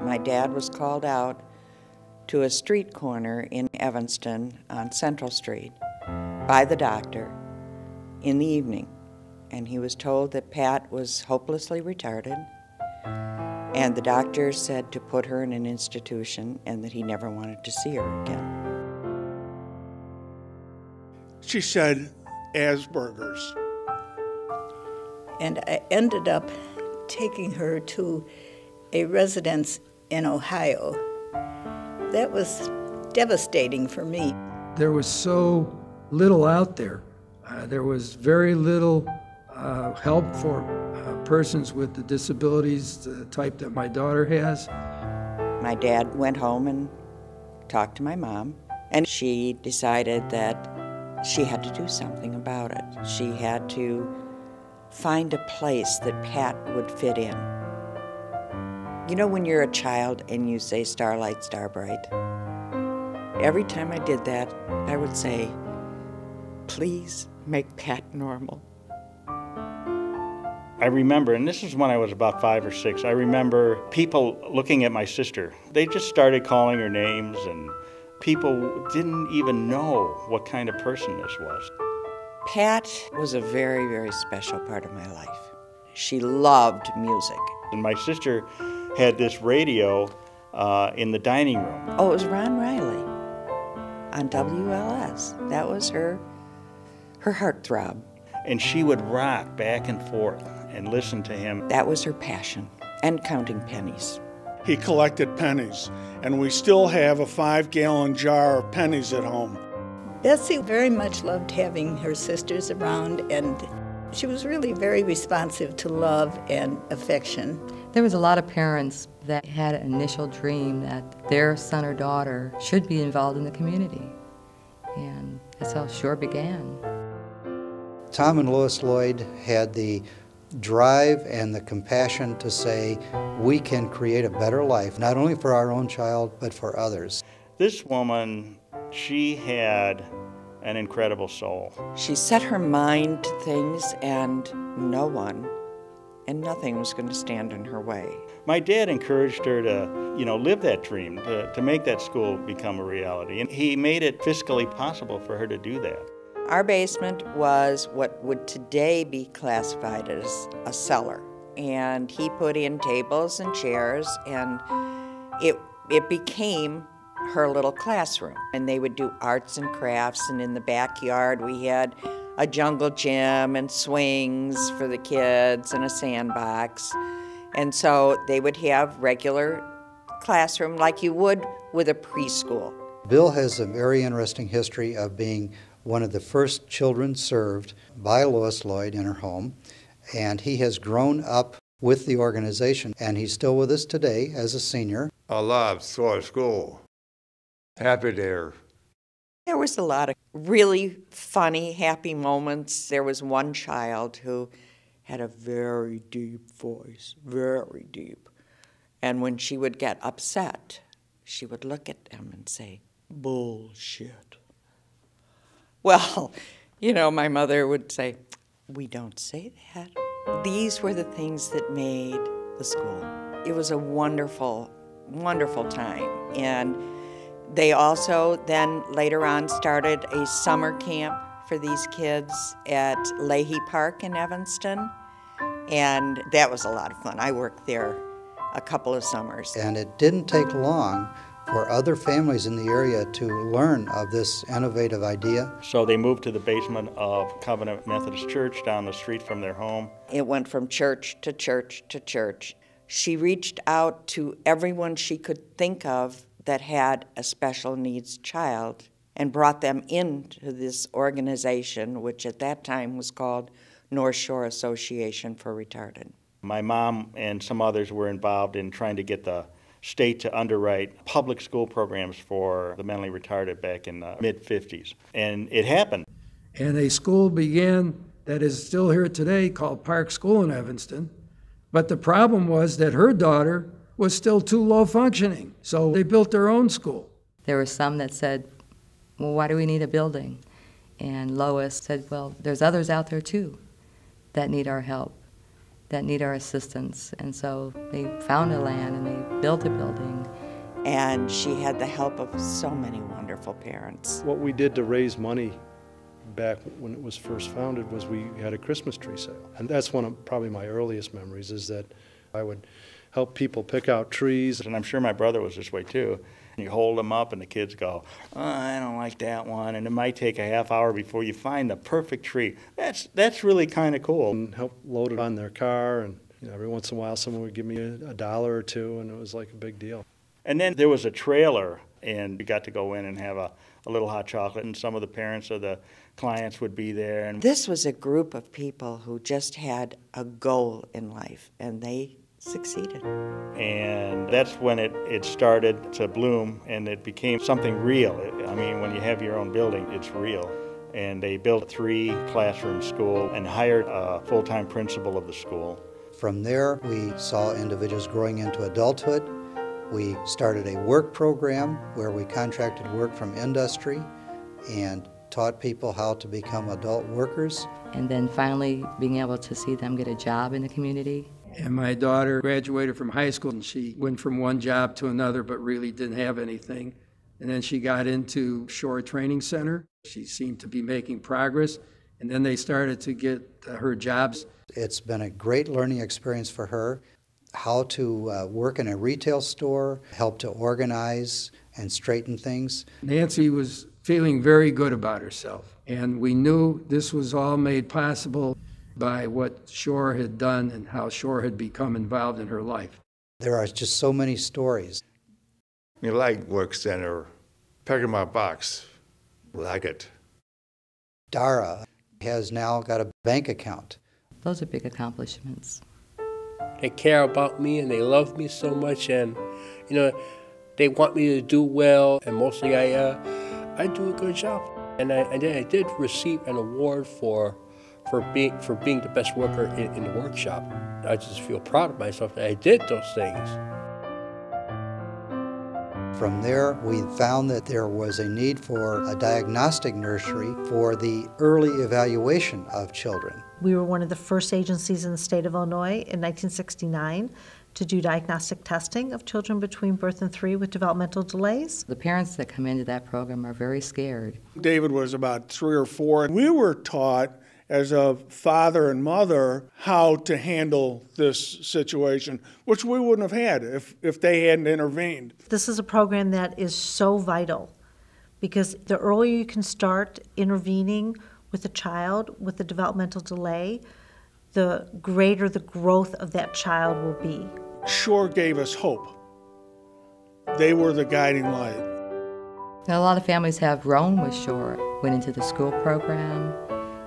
My dad was called out to a street corner in Evanston on Central Street by the doctor in the evening, and he was told that Pat was hopelessly retarded, and the doctor said to put her in an institution and that he never wanted to see her again. She said Asperger's. And I ended up taking her to a residence in Ohio. That was devastating for me. There was so little out there. There was very little help for persons with the disabilities, the type that my daughter has. My dad went home and talked to my mom, and she decided that she had to do something about it. She had to find a place that Pat would fit in. You know when you're a child and you say starlight, starbright? Every time I did that, I would say, please make Pat normal. I remember, and this is when I was about 5 or 6, I remember people looking at my sister. They just started calling her names, and people didn't even know what kind of person this was. Pat was a very, very special part of my life. She loved music. And my sister had this radio in the dining room. Oh, it was Ron Riley on WLS. That was her heartthrob. And she would rock back and forth and listen to him. That was her passion, and counting pennies. He collected pennies, and we still have a 5-gallon jar of pennies at home. Betsy very much loved having her sisters around, and she was really very responsive to love and affection. There was a lot of parents that had an initial dream that their son or daughter should be involved in the community, and that's how SURE began. Tom and Lois Lloyd had the drive and the compassion to say, we can create a better life, not only for our own child, but for others. This woman, she had an incredible soul. She set her mind to things, and no one and nothing was going to stand in her way. My dad encouraged her to, live that dream, to make that school become a reality. And he made it fiscally possible for her to do that. Our basement was what would today be classified as a cellar. And he put in tables and chairs, and it became her little classroom. And they would do arts and crafts, and in the backyard we had a jungle gym and swings for the kids and a sandbox. And so they would have regular classroom like you would with a preschool. Bill has a very interesting history of being one of the first children served by Lois Lloyd in her home, and he has grown up with the organization, and he's still with us today as a senior. I love SURE School. Happy there. There was a lot of really funny, happy moments. There was one child who had a very deep voice, very deep. And when she would get upset, she would look at them and say, bullshit. Well, my mother would say, we don't say that. These were the things that made the school. It was a wonderful, wonderful time. And they also then later on started a summer camp for these kids at Leahy Park in Evanston. And that was a lot of fun. I worked there a couple of summers. And it didn't take long for other families in the area to learn of this innovative idea. So they moved to the basement of Covenant Methodist Church down the street from their home. It went from church to church to church. She reached out to everyone she could think of that had a special needs child and brought them into this organization, which at that time was called North Shore Association for Retarded. My mom and some others were involved in trying to get the state to underwrite public school programs for the mentally retarded back in the mid-50s. And it happened. And a school began that is still here today called Park School in Evanston. But the problem was that her daughter was still too low functioning. So they built their own school. There were some that said, well, why do we need a building? And Lois said, well, there's others out there too that need our help. that need our assistance. And so they found a land and they built a building. And she had the help of so many wonderful parents. What we did to raise money back when it was first founded was we had a Christmas tree sale. And that's one of probably my earliest memories, is that I would help people pick out trees. And I'm sure my brother was this way too. You hold them up and the kids go, oh, I don't like that one. And it might take a half hour before you find the perfect tree. That's really kind of cool. And help load it on their car. And every once in a while someone would give me a dollar or two, and it was like a big deal. And then there was a trailer, and we got to go in and have a little hot chocolate, and some of the parents of the clients would be there. And this was a group of people who just had a goal in life, and they succeeded. And that's when it started to bloom, and it became something real. I mean, when you have your own building, it's real. And they built a 3-classroom school and hired a full-time principal of the school. From there, we saw individuals growing into adulthood. We started a work program where we contracted work from industry and taught people how to become adult workers. And then finally being able to see them get a job in the community. And my daughter graduated from high school, and she went from one job to another but really didn't have anything. And then she got into Shore Training Center. She seemed to be making progress, and then they started to get her jobs. It's been a great learning experience for her. How to work in a retail store, help to organize and straighten things. Nancy was feeling very good about herself, and we knew this was all made possible by what Shore had done and how Shore had become involved in her life. There are just so many stories. You like work center, packing my box, like it. Dara has now got a bank account. Those are big accomplishments. They care about me and they love me so much, and they want me to do well, and mostly I do a good job. And I did receive an award for being the best worker in the workshop. I just feel proud of myself that I did those things. From there, we found that there was a need for a diagnostic nursery for the early evaluation of children. We were one of the first agencies in the state of Illinois in 1969 to do diagnostic testing of children between birth and 3 with developmental delays. The parents that come into that program are very scared. David was about 3 or 4, and we were taught as a father and mother how to handle this situation, which we wouldn't have had if they hadn't intervened. This is a program that is so vital because the earlier you can start intervening with a child with a developmental delay, the greater the growth of that child will be. Shore gave us hope. They were the guiding light. Now, a lot of families have grown with Shore, went into the school program,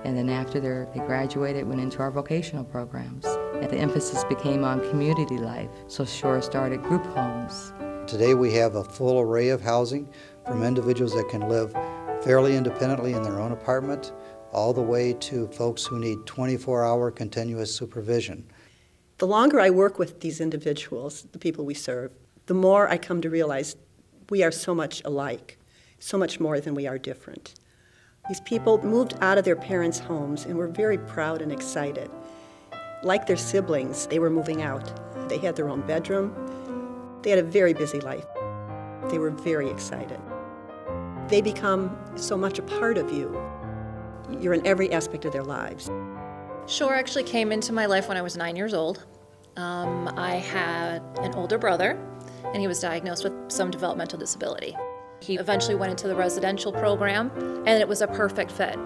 and then after they graduated, went into our vocational programs. And the emphasis became on community life, so Shore started group homes. Today we have a full array of housing from individuals that can live fairly independently in their own apartment, all the way to folks who need 24-hour continuous supervision. The longer I work with these individuals, the people we serve, the more I come to realize we are so much alike, so much more than we are different. These people moved out of their parents' homes and were very proud and excited. Like their siblings, they were moving out. They had their own bedroom. They had a very busy life. They were very excited. They become so much a part of you. You're in every aspect of their lives. Shore actually came into my life when I was 9 years old. I had an older brother, and he was diagnosed with some developmental disability. He eventually went into the residential program, and it was a perfect fit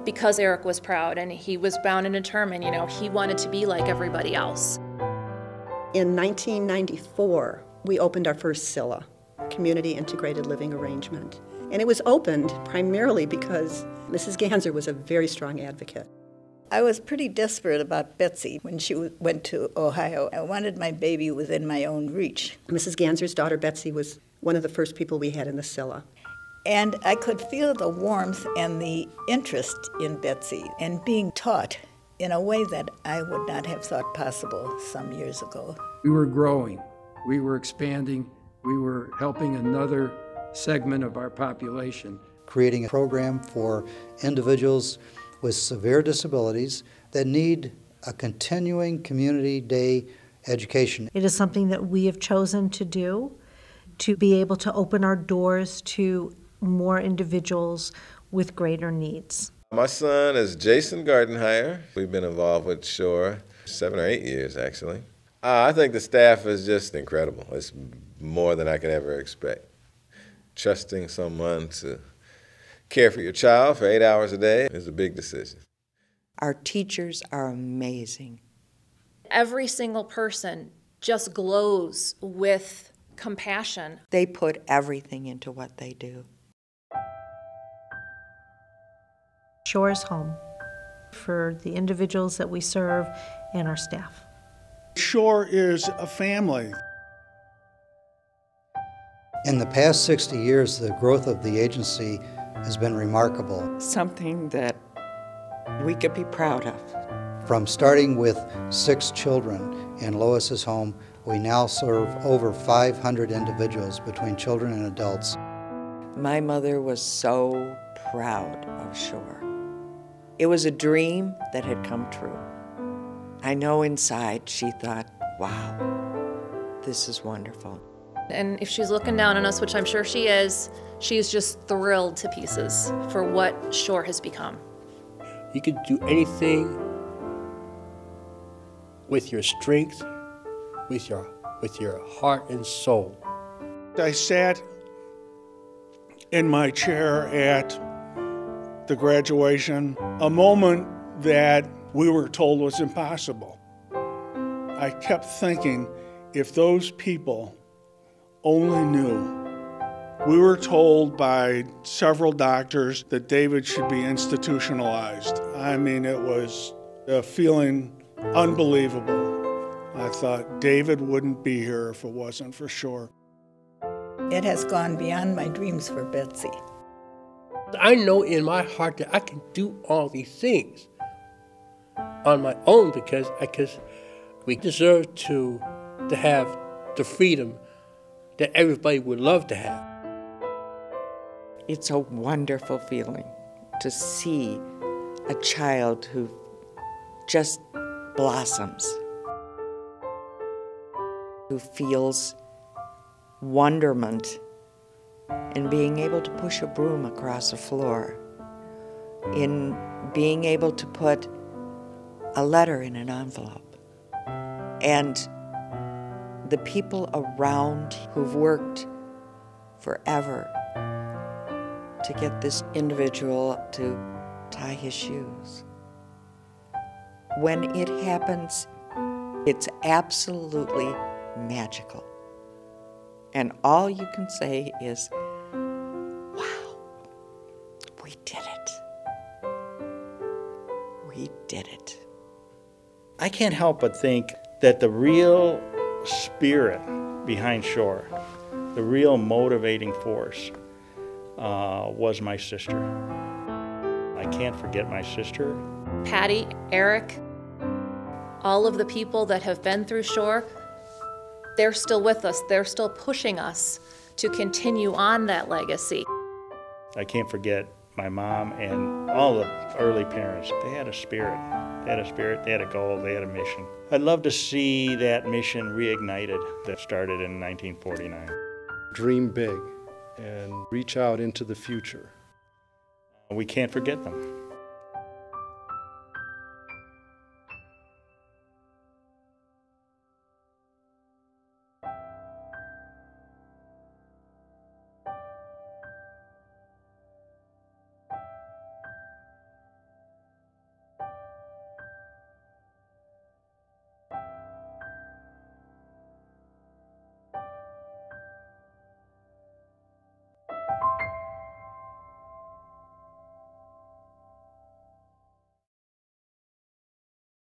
because Eric was proud, and he was bound and determined, he wanted to be like everybody else. In 1994, we opened our first CILA, Community Integrated Living Arrangement. And it was opened primarily because Mrs. Ganser was a very strong advocate. I was pretty desperate about Betsy when she went to Ohio. I wanted my baby within my own reach. Mrs. Ganser's daughter, Betsy, was one of the first people we had in the CILA. And I could feel the warmth and the interest in Betsy and being taught in a way that I would not have thought possible some years ago. We were growing, we were expanding, we were helping another segment of our population. Creating a program for individuals with severe disabilities that need a continuing community day education. It is something that we have chosen to do, to be able to open our doors to more individuals with greater needs. My son is Jason Gardenhire. We've been involved with Shore 7 or 8 years, actually. I think the staff is just incredible. It's more than I could ever expect. Trusting someone to care for your child for 8 hours a day is a big decision. Our teachers are amazing. Every single person just glows with compassion. They put everything into what they do. Shore is home for the individuals that we serve and our staff. Shore is a family. In the past 60 years, the growth of the agency has been remarkable. Something that we could be proud of. From starting with 6 children in Lois's home, we now serve over 500 individuals between children and adults. My mother was so proud of Shore. It was a dream that had come true. I know inside she thought, wow, this is wonderful. And if she's looking down on us, which I'm sure she is, she's just thrilled to pieces for what Shore has become. You can do anything with your strength, with your heart and soul. I sat in my chair at the graduation, a moment that we were told was impossible. I kept thinking, if those people only knew. We were told by several doctors that David should be institutionalized. I mean, it was a feeling unbelievable. I thought David wouldn't be here if it wasn't for Shore. It has gone beyond my dreams for Betsy. I know in my heart that I can do all these things on my own because we deserve to have the freedom that everybody would love to have. It's a wonderful feeling to see a child who just blossoms, who feels wonderment in being able to push a broom across a floor, in being able to put a letter in an envelope. And the people around who've worked forever to get this individual to tie his shoes. When it happens, it's absolutely magical. And all you can say is, wow, we did it. We did it. I can't help but think that the real spirit behind Shore, the real motivating force, was my sister. I can't forget my sister. Patty, Eric, all of the people that have been through Shore, they're still with us. They're still pushing us to continue on that legacy. I can't forget my mom and all the early parents. They had a spirit. They had a spirit, they had a goal, they had a mission. I'd love to see that mission reignited that started in 1949. Dream big and reach out into the future. We can't forget them.